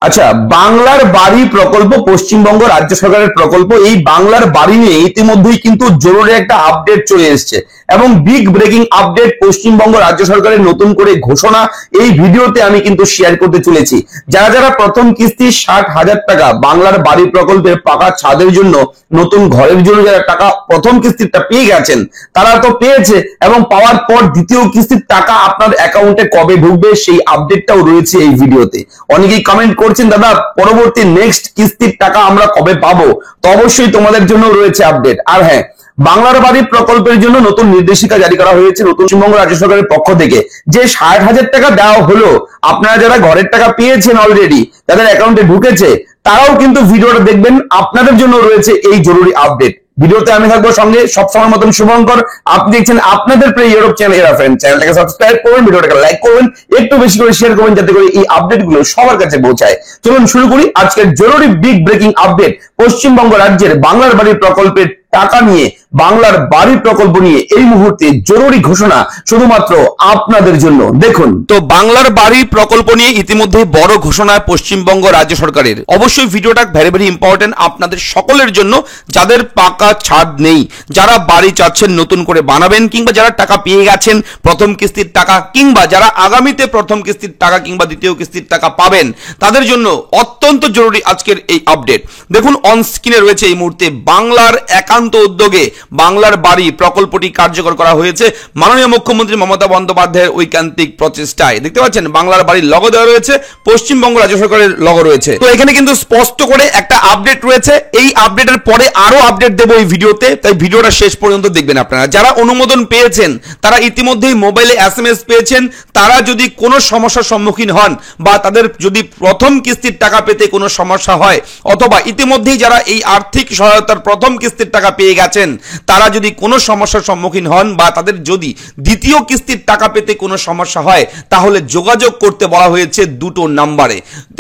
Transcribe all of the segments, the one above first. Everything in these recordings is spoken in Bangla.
আচ্ছা, বাংলার বাড়ি প্রকল্প পশ্চিমবঙ্গ রাজ্য সরকারের প্রকল্প। এই বাংলার বাড়ি নিয়ে ইতিমধ্যেই কিন্তু জরুরি একটা আপডেট চলে এসেছে এবং বিগ ব্রেকিং আপডেট পশ্চিমবঙ্গ রাজ্য সরকারের নতুন করে ঘোষণা এই ভিডিওতে আমি কিন্তু শেয়ার করতে চলেছি। যারা যারা প্রথম কিস্তি 60,000 টাকা বাংলার বাড়ি প্রকল্পের পাকা ছাদের জন্য, নতুন ঘরের জন্য যারা টাকা প্রথম কিস্তিটা পেয়ে গেছেন তারা তো পেয়েছে, এবং পাওয়ার পর দ্বিতীয় কিস্তির টাকা আপনার অ্যাকাউন্টে কবে ঢুকবে সেই আপডেটটাও রয়েছে এই ভিডিওতে। অনেকেই কমেন্ট করছেন, দাদা পরবর্তী নেক্সট কিস্তির টাকা আমরা কবে পাবো? তো অবশ্যই তোমাদের জন্য রয়েছে আপডেট। আর হ্যাঁ, বাংলার বাড়ি প্রকল্পের জন্য নতুন নির্দেশিকা জারি করা হয়েছে পশ্চিমবঙ্গ রাজ্য সরকারের পক্ষ থেকে। যে 60,000 টাকা দেওয়া হলো, আপনারা যারা ঘরের টাকা পেয়েছেন অলরেডি, তাদের অ্যাকাউন্টে ঢুকেছে, তারাও কিন্তু ভিডিওটা দেখবেন। আপনাদের জন্য রয়েছে এই জরুরি আপডেট। ভিডিওতে আমি থাকবো সঙ্গে সবসময় মতন শুভঙ্কর। আপনি দেখছেন আপনাদের প্রিয় ইউটিউব চ্যানেল এরা ফ্রেন্ড। চ্যানেলটাকে সাবস্ক্রাইব করুন, ভিডিওটাকে লাইক করবেন, একটু বেশি করে শেয়ার করবেন যাতে করে এই আপডেট গুলো সবার কাছে পৌঁছায়। চলুন শুরু করি আজকের জরুরি বিগ ব্রেকিং আপডেট পশ্চিমবঙ্গ রাজ্যের বাংলার বাড়ি প্রকল্পের টাকা নিয়ে, বাংলার বাড়ি প্রকল্প নিয়ে এই মুহূর্তে জরুরি ঘোষণা শুধুমাত্র আপনাদের জন্য। দেখুন, তো বাংলার বাড়ি প্রকল্প নিয়ে ইতিমধ্যে বড় ঘোষণা পশ্চিমবঙ্গ রাজ্য সরকারের। অবশ্যই ভিডিওটা ভেরি ভেরি ইম্পর্টেন্ট আপনাদের সকলের জন্য, যাদের পাকা ছাদ নেই, যারা বাড়ি চাচ্ছেন নতুন করে বানাবেন, কিংবা যারা টাকা পেয়ে গেছেন প্রথম কিস্তির টাকা, কিংবা যারা আগামীতে প্রথম কিস্তির টাকা কিংবা দ্বিতীয় কিস্তির টাকা পাবেন, তাদের জন্য অত্যন্ত জরুরি আজকের এই আপডেট। দেখুন, অন স্ক্রিনে রয়েছে এই মুহূর্তে বাংলার একান্ত উদ্যোগে বাংলার বাড়ি প্রকল্পটি কার্যকর করা হয়েছে মাননীয় মুখ্যমন্ত্রী মমতা বন্দ্যোপাধ্যায়ের ঐকান্তিক প্রচেষ্টায়। দেখতে পাচ্ছেন বাংলার বাড়ির লগো দেওয়া রয়েছে, পশ্চিমবঙ্গ রাজ্য সরকারের লগো রয়েছে। তো এখানে কিন্তু স্পষ্ট করে একটা আপডেট রয়েছে। এই আপডেটের পরে আরো আপডেট দেবো এই ভিডিওতে, তাই ভিডিওটা শেষ পর্যন্ত দেখবেন। আপনারা যারা অনুমোদন পেয়েছেন, তারা ইতিমধ্যেই মোবাইলে SMS পেয়েছেন, তারা যদি কোনো সমস্যার সম্মুখীন হন বা তাদের যদি প্রথম কিস্তির টাকা পেতে কোনো সমস্যা হয়, অথবা ইতিমধ্যেই যারা এই আর্থিক সহায়তার প্রথম কিস্তির টাকা পেয়ে গেছেন, তারা যদি কোনো সমস্যার সম্মুখীন হন বা তাদের যদি দ্বিতীয় কিস্তির টাকা পেতে কোনো সমস্যা হয়, তাহলে যোগাযোগ করতে বলা হয়েছে দুটো নাম্বারে।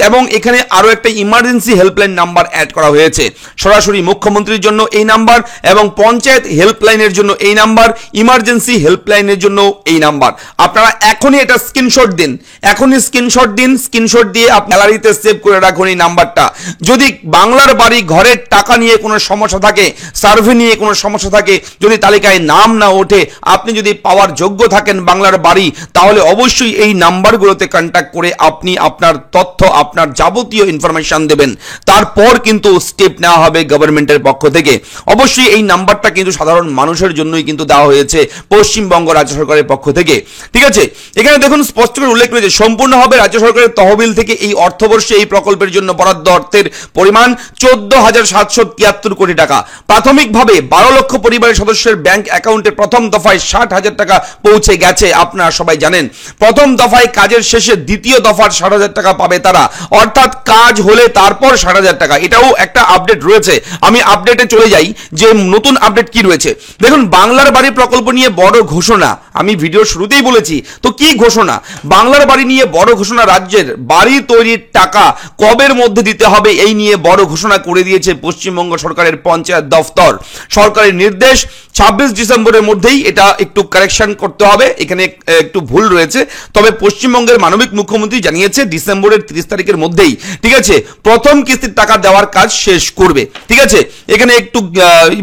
এবং এখানে আরো একটা ইমার্জেন্সি হেল্পলাইন নাম্বার অ্যাড করা হয়েছে। সরাসরি মুখ্যমন্ত্রীর জন্য এই নাম্বার, এবং পঞ্চায়েত হেল্পলাইনের জন্য এই নাম্বার, ইমার্জেন্সি হেল্পলাইনের জন্য এই নাম্বার। আপনারা এখনই এটা স্ক্রিনশট দিন, এখনই স্ক্রিনশট দিন। স্ক্রিনশট দিয়ে আপনার গ্যালারিতে সেভ করে রাখুন এই নাম্বারটা। যদি বাংলার বাড়ি ঘরের টাকা নিয়ে কোনো সমস্যা থাকে, সার্ভে নিয়ে কোনো সমস্যা থাকে, যদি তালিকায় নাম না ওঠে, আপনি যদি পাওয়ার যোগ্য থাকেন বাংলার বাড়ি, তাহলে অবশ্যই এই নাম্বারগুলোতে কন্ট্যাক্ট করে আপনি আপনার তথ্য, আপনার যাবতীয় ইনফরমেশন দেবেন। তারপর কিন্তু স্টেপ নেওয়া হবে গভর্নমেন্টের পক্ষ থেকে। অবশ্যই এই নাম্বারটা কিন্তু সাধারণ মানুষের জন্যই কিন্তু দেওয়া হয়েছে পশ্চিমবঙ্গ রাজ্য সরকারের পক্ষ থেকে। ঠিক আছে, এখানে দেখুন স্পষ্ট করে উল্লেখ রয়েছে, সম্পূর্ণ হবে রাজ্য সরকারের তহবিল থেকে। এই অর্থবর্ষে এই প্রকল্পের জন্য বরাদ্দ অর্থের পরিমাণ 14,773 কোটি টাকা। প্রাথমিকভাবে 12 লক্ষ পরিবারের সদস্যের ব্যাংক অ্যাকাউন্টে প্রথম দফায় 60,000 টাকা পৌঁছে গেছে। আপনারা সবাই জানেন, প্রথম দফায় কাজের শেষে দ্বিতীয় দফার 60,000 টাকা পাবে তারা, অর্থাৎ কাজ হলে তারপর 60,000 টাকা। এটাও একটা আপডেট রয়েছে। আমি আপডেটে চলে যাই যে নতুন আপডেট কি রয়েছে। দেখুন, বাংলার বাড়ি প্রকল্প নিয়ে বড় ঘোষণা। আমি ভিডিওর শুরুতেই বলেছি, তো কি ঘোষণা? বাংলার বাড়ি নিয়ে বড় ঘোষণা। রাজ্যের বাড়ি তৈরির টাকা কবের মধ্যে দিতে হবে, এই নিয়ে বড় ঘোষণা করে দিয়েছে পশ্চিমবঙ্গ সরকারের পঞ্চায়েত দফতর। সরকারের নির্দেশ 26 ডিসেম্বরের মধ্যেই এটা একটু কারেকশন করতে হবে, এখানে একটু ভুল রয়েছে। তবে পশ্চিমবঙ্গের মাননীয় মুখ্যমন্ত্রী জানিয়েছে ডিসেম্বরের 30 তারিখের মধ্যেই, ঠিক আছে, প্রথম কিস্তির টাকা দেওয়ার কাজ শেষ করবে। ঠিক আছে, এখানে একটু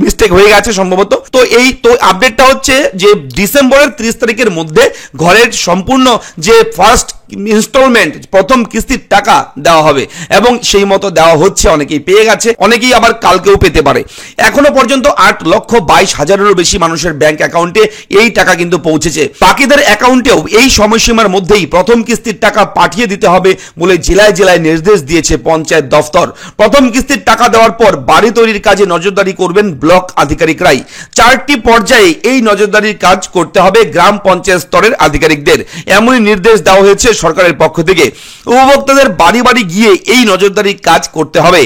মিস্টেক হয়ে গেছে সম্ভবত। তো এই তো আপডেটটা হচ্ছে যে ডিসেম্বরের 30 তারিখের মধ্যে ঘরের সম্পূর্ণ যে ফার্স্ট ইনস্টলমেন্ট, প্রথম কিস্তির টাকা দেওয়া হবে, এবং সেই মতো দেওয়া হচ্ছে। অনেকেই পেয়ে গেছে, অনেকেই আবার কালকেও পেতে পারে। এখনো পর্যন্ত 8,22,000-এরও বেশি মানুষের ব্যাংক অ্যাকাউন্টে এই টাকা কিন্তু পৌঁছেছে। বাকিদের অ্যাকাউন্টেও এই সময়সীমার মধ্যেই প্রথম কিস্তির টাকা পাঠিয়ে দিতে হবে বলে জেলায় জেলায় নির্দেশ দিয়েছে পঞ্চায়েত দফতর। প্রথম কিস্তির টাকা দেওয়ার পর বাড়ি তৈরির কাজে নজরদারি করবেন ব্লক আধিকারিকরাই। 4টি পর্যায়ে এই নজরদারির কাজ করতে হবে গ্রাম পঞ্চায়েত স্তরের আধিকারিকদের, এমনই নির্দেশ দেওয়া হয়েছে সরকারের পক্ষ থেকে। উপভোক্তাদের বাড়ি বাড়ি গিয়ে এই নজরদারির কাজ করতে হবে।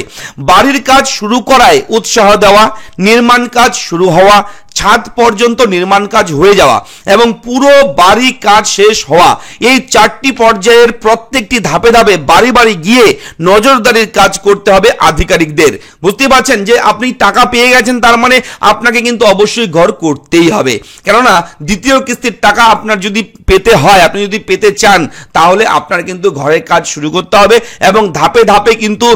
বাড়ির কাজ শুরু করায় উৎসাহ দেওয়া, নির্মাণ কাজ শুরু হওয়া, ছাদ পর্যন্ত নির্মাণ কাজ হয়ে যাওয়া এবং পুরো বাড়ি কাজ শেষ হওয়া, এই 4টি পর্যায়ের প্রত্যেকটি ধাপে ধাপে বাড়ি বাড়ি গিয়ে নজরদারির কাজ করতে হবে আধিকারিকদের। বুঝতে পারছেন যে আপনি টাকা পেয়ে গেছেন, তার মানে আপনাকে কিন্তু অবশ্যই ঘর করতেই হবে। কেননা দ্বিতীয় কিস্তির টাকা আপনার যদি পেতে হয়, আপনি যদি পেতে চান, তাহলে আপনার কিন্তু ঘরের কাজ শুরু করতে হবে এবং ধাপে ধাপে কিন্তু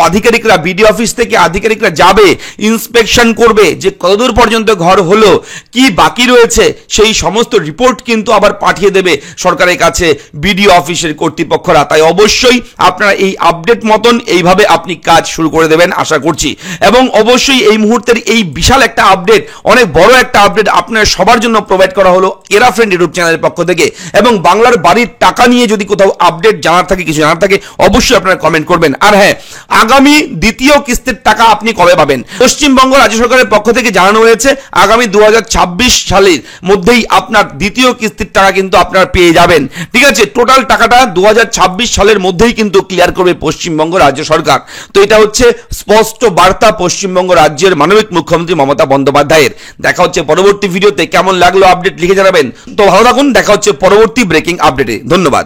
আধিকারিকরা, বিডিও অফিস থেকে আধিকারিকরা যাবে, ইন্সপেকশন করবে যে কতদূর পর্যন্ত ঘর হলো, কি বাকি রয়েছে, সেই সমস্ত রিপোর্ট কিন্তু আবার পাঠিয়ে দেবে সরকারের কাছে বিডিও অফিসের কর্তৃপক্ষরা। তাই অবশ্যই আপনারা এই আপডেট মতন এইভাবে আপনি কাজ শুরু করে দেবেন আশা করছি। এবং অবশ্যই এই মুহূর্তের এই বিশাল একটা আপডেট, অনেক বড় একটা আপডেট আপনার সবার জন্য প্রোভাইড করা হলো এরা ফ্রেন্ড ইউটিউব চ্যানেলের পক্ষ থেকে। এবং বাংলার বাড়ির টাকা নিয়ে যদি কোথাও আপডেট জানার থাকে, কিছু জানার থাকে, অবশ্যই আপনারা কমেন্ট করবেন। আর হ্যাঁ, আগামী দ্বিতীয় কিস্তির টাকা আপনি কবে পাবেন? পশ্চিমবঙ্গ রাজ্য সরকারের পক্ষ থেকে জানানো হয়েছে আগামী 2026 সালের মধ্যেই আপনার দ্বিতীয় কিস্তির টাকা কিন্তু আপনারা পেয়ে যাবেন। ঠিক আছে, টোটাল টাকাটা 2026 সালের মধ্যেই কিন্তু ক্লিয়ার করবে পশ্চিমবঙ্গ রাজ্য সরকার। তো এটা হচ্ছে স্পষ্ট বার্তা পশ্চিমবঙ্গ রাজ্যের মাননীয় মুখ্যমন্ত্রী মমতা বন্দ্যোপাধ্যায়ের। দেখা হচ্ছে পরবর্তী ভিডিওতে। কেমন লাগলো আপডেট লিখে জানাবেন। তো ভালো থাকুন, দেখা হচ্ছে পরবর্তী ব্রেকিং আপডেটে। ধন্যবাদ।